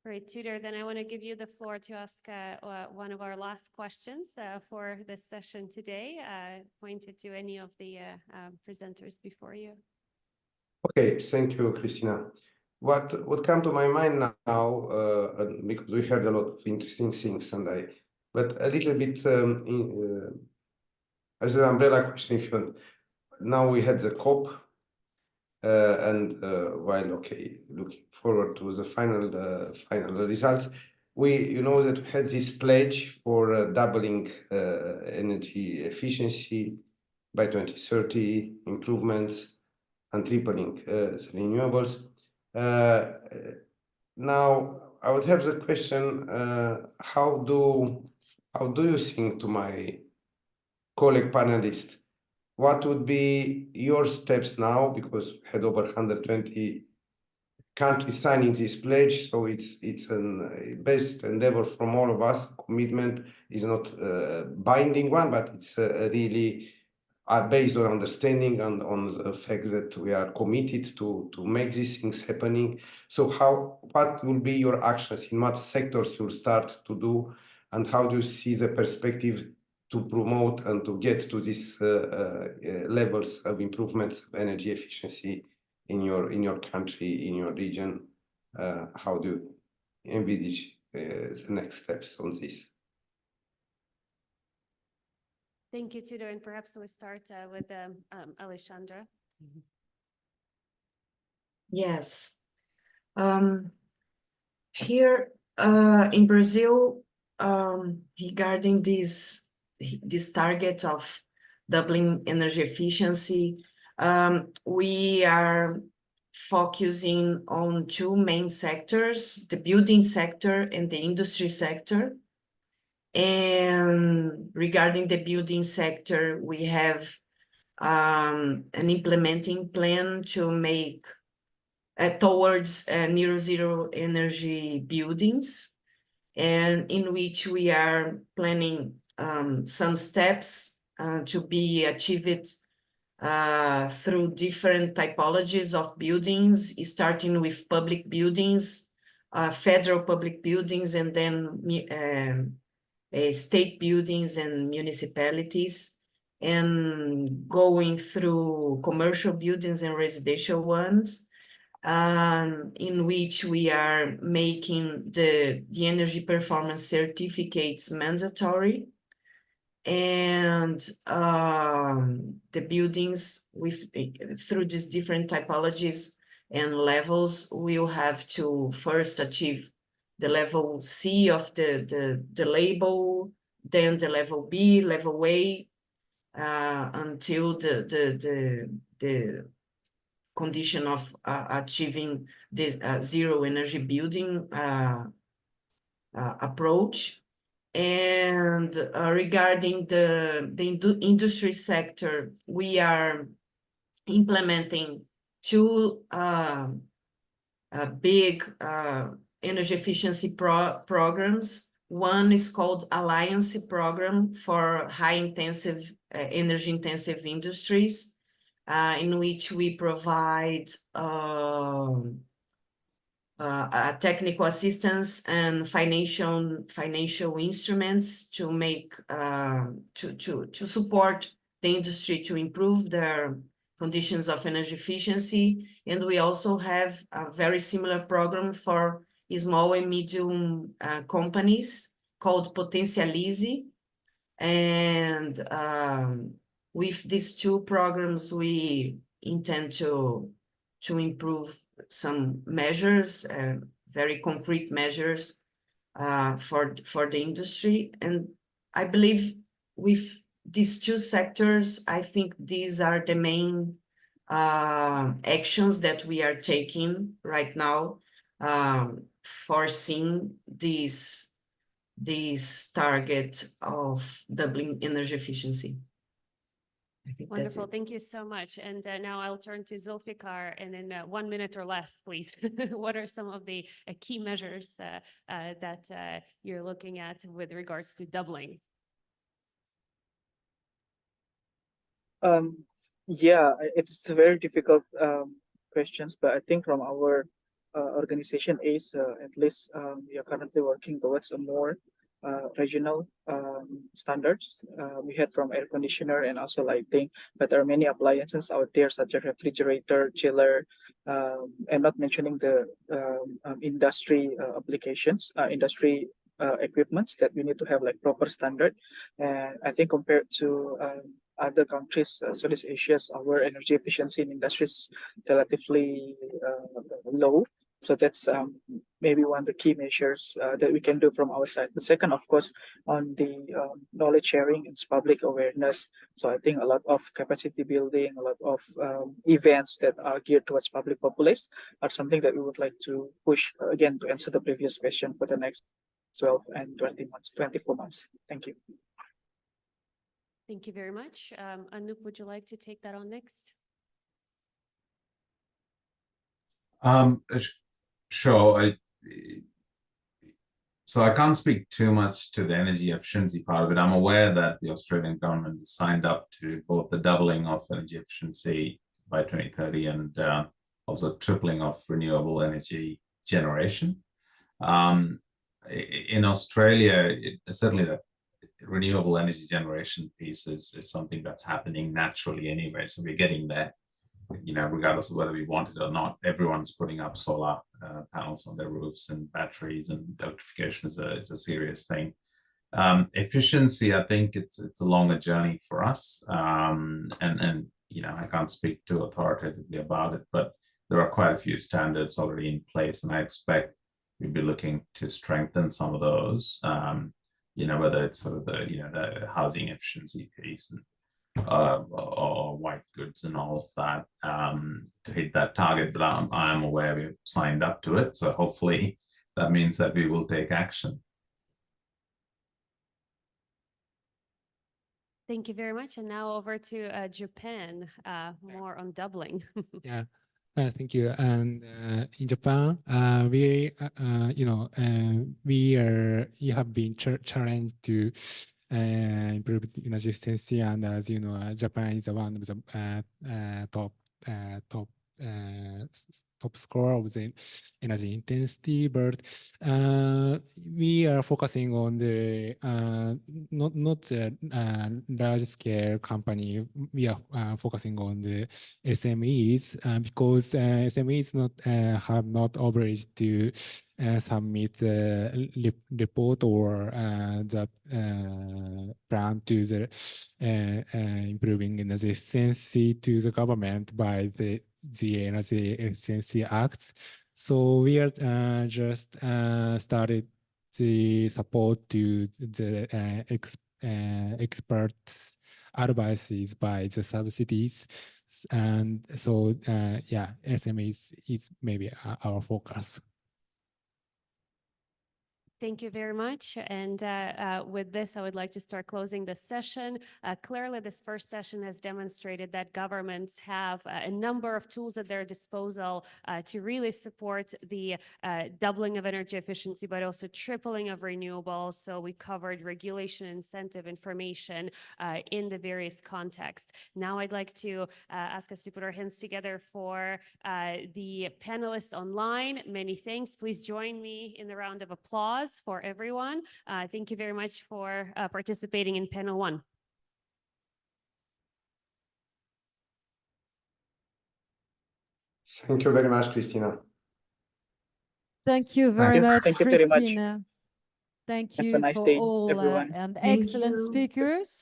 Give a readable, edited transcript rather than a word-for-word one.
Great, Tudor. Then I want to give you the floor to ask one of our last questions for this session today, pointed to any of the presenters before you. Okay, thank you, Christina. What come to my mind now, because we heard a lot of interesting things, but a little bit as an umbrella question, if you want. Now we had the COP, and while okay, looking forward to the final results, you know that we had this pledge for doubling energy efficiency by 2030, improvements and tripling the renewables. Now I would have the question: how do you think, to my colleague panelist, what would be your steps now? Because we had over 120 countries signing this pledge, so it's a best endeavor from all of us. Commitment is not a binding one, but it's really based on understanding and on the fact that we are committed to make these things happening. So what will be your actions? In what sectors you'll start to do, and how do you see the perspective to promote and to get to these levels of improvements of energy efficiency in your country, in your region? How do you envisage the next steps on this? Thank you, Tudor. And perhaps we'll start with Alexandra. Yes. Here in Brazil, regarding this target of doubling energy efficiency, we are focusing on two main sectors, the building sector and the industry sector. And regarding the building sector, we have an implementing plan to make towards near zero energy buildings, and in which we are planning some steps to be achieved through different typologies of buildings, starting with public buildings, federal public buildings, and then state buildings and municipalities, and going through commercial buildings and residential ones, in which we are making the energy performance certificates mandatory. And the buildings through these different typologies and levels will have to first achieve the level C of the label, then the level B, level A, until the condition of achieving this zero energy building approach. And regarding the industry sector, we are implementing two big energy efficiency programs. One is called Alliance Program for energy intensive industries, in which we provide technical assistance and financial instruments to make to support the industry to improve their conditions of energy efficiency. And we also have a very similar program for small and medium companies called Potencialize. And with these two programs, we intend to improve some measures, very concrete measures for the industry. And I believe with these two sectors, I think these are the main actions that we are taking right now, foreseeing this target of doubling energy efficiency. I think Wonderful. Thank you so much. And now I'll turn to Zulfikar, and in 1 minute or less, please. What are some of the key measures that you're looking at with regards to doubling? Yeah, it's very difficult questions, but I think from our organization is, at least we are currently working towards a more regional standards. We had from air conditioner and also lighting, but there are many appliances out there such as refrigerator, chiller, and not mentioning the industry applications, industry equipments that we need to have like proper standard. And I think compared to other countries, Southeast Asia's, our energy efficiency in industries relatively low. So that's maybe one of the key measures that we can do from our side. The second, of course, on the knowledge sharing and public awareness. So I think a lot of capacity building, a lot of events that are geared towards public populace are something that we would like to push again to answer the previous question for the next 12 and 20 months, 24 months. Thank you. Thank you very much. Anoop, would you like to take that on next? Sure. So I can't speak too much to the energy efficiency part of it. I'm aware that the Australian government has signed up to both the doubling of energy efficiency by 2030 and also tripling of renewable energy generation. In Australia, certainly the renewable energy generation piece is something that's happening naturally anyway. So we're getting there, you know, regardless of whether we want it or not. Everyone's putting up solar panels on their roofs and batteries, and electrification is a serious thing. Efficiency, I think it's a longer journey for us, and you know, I can't speak too authoritatively about it, but there are quite a few standards already in place, and I expect we'll be looking to strengthen some of those. You know, whether it's sort of the, you know, the housing efficiency piece and or white goods and all of that to hit that target. But I'm aware we've signed up to it, so hopefully that means that we will take action. Thank you very much. And now over to Japan, more on doubling. Yeah. Thank you. And in Japan, we, we have been challenged to improve energy efficiency, and as you know, Japan is one of the top score of the energy intensity, but we are focusing on the not the large scale company. We are focusing on the SMEs because SMEs have not obliged to submit the report or the plan to the improving energy efficiency to the government by the Energy Efficiency Act. So we are just started the support to the experts advices by the subsidies, and so yeah, SMEs is maybe our focus. Thank you very much. And with this, I would like to start closing the session. Clearly, this first session has demonstrated that governments have a number of tools at their disposal to really support the doubling of energy efficiency, but also tripling of renewables. So we covered regulation, incentive, information in the various contexts. Now I'd like to ask us to put our hands together for the panelists online. Many thanks. Please join me in the round of applause for everyone. Thank you very much for participating in panel 1. Thank you very much, Christina. Thank you very much, Thank you very much. Christina. Thank Have a you nice for day, all everyone. and Thank excellent you. speakers.